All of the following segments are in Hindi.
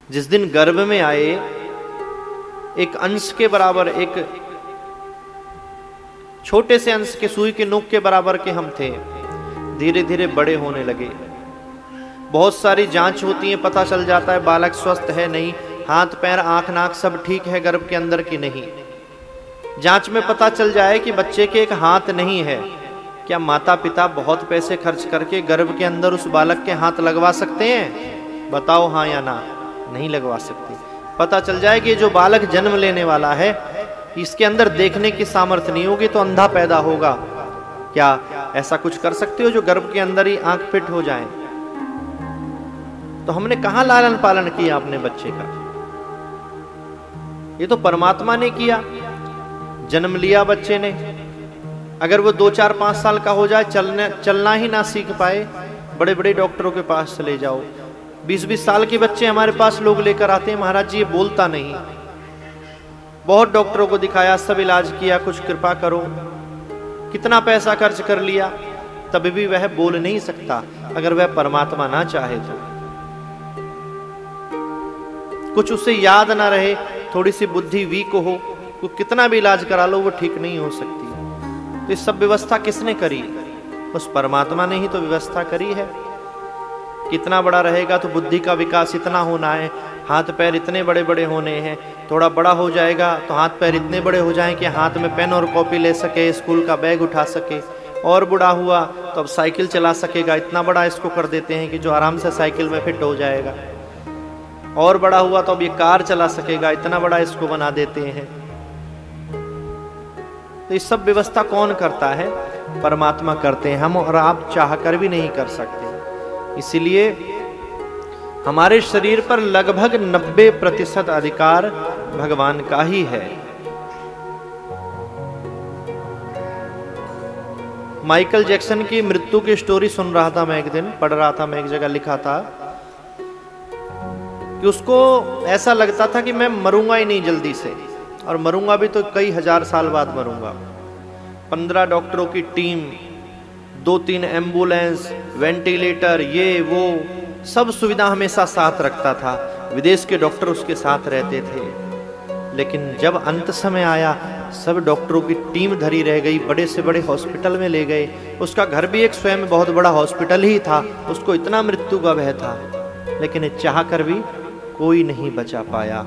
जिस दिन गर्भ में आए, एक अंश के बराबर, एक छोटे से अंश के, सुई के नोक के बराबर के हम थे। धीरे धीरे बड़े होने लगे। बहुत सारी जांच होती है, पता चल जाता है बालक स्वस्थ है नहीं, हाथ पैर आंख नाक सब ठीक है गर्भ के अंदर की नहीं। जांच में पता चल जाए कि बच्चे के एक हाथ नहीं है, क्या माता पिता बहुत पैसे खर्च करके गर्भ के अंदर उस बालक के हाथ लगवा सकते हैं? बताओ हाँ या ना। नहीं लगवा सकते। पता चल जाए कि जो बालक जन्म लेने वाला है इसके अंदर देखने की सामर्थ्य नहीं होगी तो अंधा पैदा होगा, क्या ऐसा कुछ कर सकते हो जो गर्भ के अंदर ही आंख फिट हो जाए? तो हमने कहां लालन पालन किया अपने बच्चे का? ये तो परमात्मा ने किया। जन्म लिया बच्चे ने, अगर वो 2 4 5 साल का हो जाए, चलना ही ना सीख पाए, बड़े बड़े डॉक्टरों के पास चले जाओ। 20-20 साल के बच्चे हमारे पास लोग लेकर आते हैं, महाराज जी ये बोलता नहीं। बहुत डॉक्टरों को दिखाया, सब इलाज किया, कुछ कृपा करो, कितना पैसा खर्च कर लिया, तब भी वह बोल नहीं सकता। अगर वह परमात्मा ना चाहे तो कुछ उसे याद ना रहे, थोड़ी सी बुद्धि वीक हो, तो कितना भी इलाज करा लो वो ठीक नहीं हो सकती। तो इस सब व्यवस्था किसने करी? उस परमात्मा ने ही तो व्यवस्था करी है। कितना बड़ा रहेगा तो बुद्धि का विकास इतना होना है, हाथ पैर इतने बड़े बड़े होने हैं। थोड़ा बड़ा हो जाएगा तो हाथ पैर इतने बड़े हो जाएं कि हाथ में पेन और कॉपी ले सके, स्कूल का बैग उठा सके। और बूढ़ा हुआ तो अब साइकिल चला सकेगा, इतना बड़ा इसको कर देते हैं कि जो आराम से साइकिल में फिट हो जाएगा। और बड़ा हुआ तो अब ये कार चला सकेगा, इतना बड़ा इसको बना देते हैं। तो इस सब व्यवस्था कौन करता है? परमात्मा करते हैं। हम और आप चाह कर भी नहीं कर सकते। इसीलिए हमारे शरीर पर लगभग 90% अधिकार भगवान का ही है। माइकल जैक्सन की मृत्यु की स्टोरी सुन रहा था मैं, एक दिन पढ़ रहा था मैं, एक जगह लिखा था कि उसको ऐसा लगता था कि मैं मरूंगा ही नहीं जल्दी से, और मरूंगा भी तो कई हजार साल बाद मरूंगा। 15 डॉक्टरों की टीम, 2-3 एम्बुलेंस, वेंटिलेटर, ये वो सब सुविधा हमेशा साथ रखता था। विदेश के डॉक्टर उसके साथ रहते थे। लेकिन जब अंत समय आया, सब डॉक्टरों की टीम धरी रह गई, बड़े से बड़े हॉस्पिटल में ले गए। उसका घर भी एक स्वयं बहुत बड़ा हॉस्पिटल ही था। उसको इतना मृत्यु का भय था, लेकिन चाह कर भी कोई नहीं बचा पाया।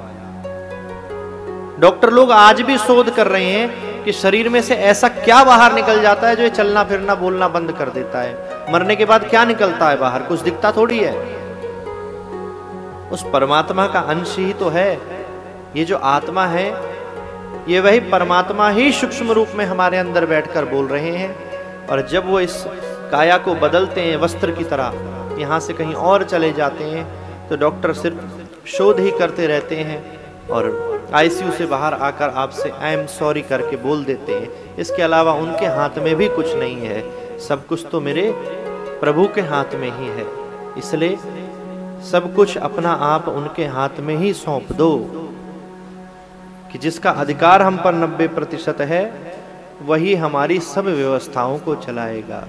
डॉक्टर लोग आज भी शोध कर रहे हैं कि शरीर में से ऐसा क्या बाहर निकल जाता है जो ये चलना फिरना बोलना बंद कर देता है। मरने के बाद क्या निकलता है बाहर? कुछ दिखता थोड़ी है। उस परमात्मा का अंश ही तो है। ये जो आत्मा है, ये वही परमात्मा ही सूक्ष्म रूप में हमारे अंदर बैठकर बोल रहे हैं। और जब वो इस काया को बदलते हैं वस्त्र की तरह, यहां से कहीं और चले जाते हैं, तो डॉक्टर सिर्फ शोध ही करते रहते हैं और आईसीयू से बाहर आकर आपसे आई एम सॉरी करके बोल देते हैं। इसके अलावा उनके हाथ में भी कुछ नहीं है। सब कुछ तो मेरे प्रभु के हाथ में ही है। इसलिए सब कुछ अपना आप उनके हाथ में ही सौंप दो, कि जिसका अधिकार हम पर 90% है, वही हमारी सब व्यवस्थाओं को चलाएगा।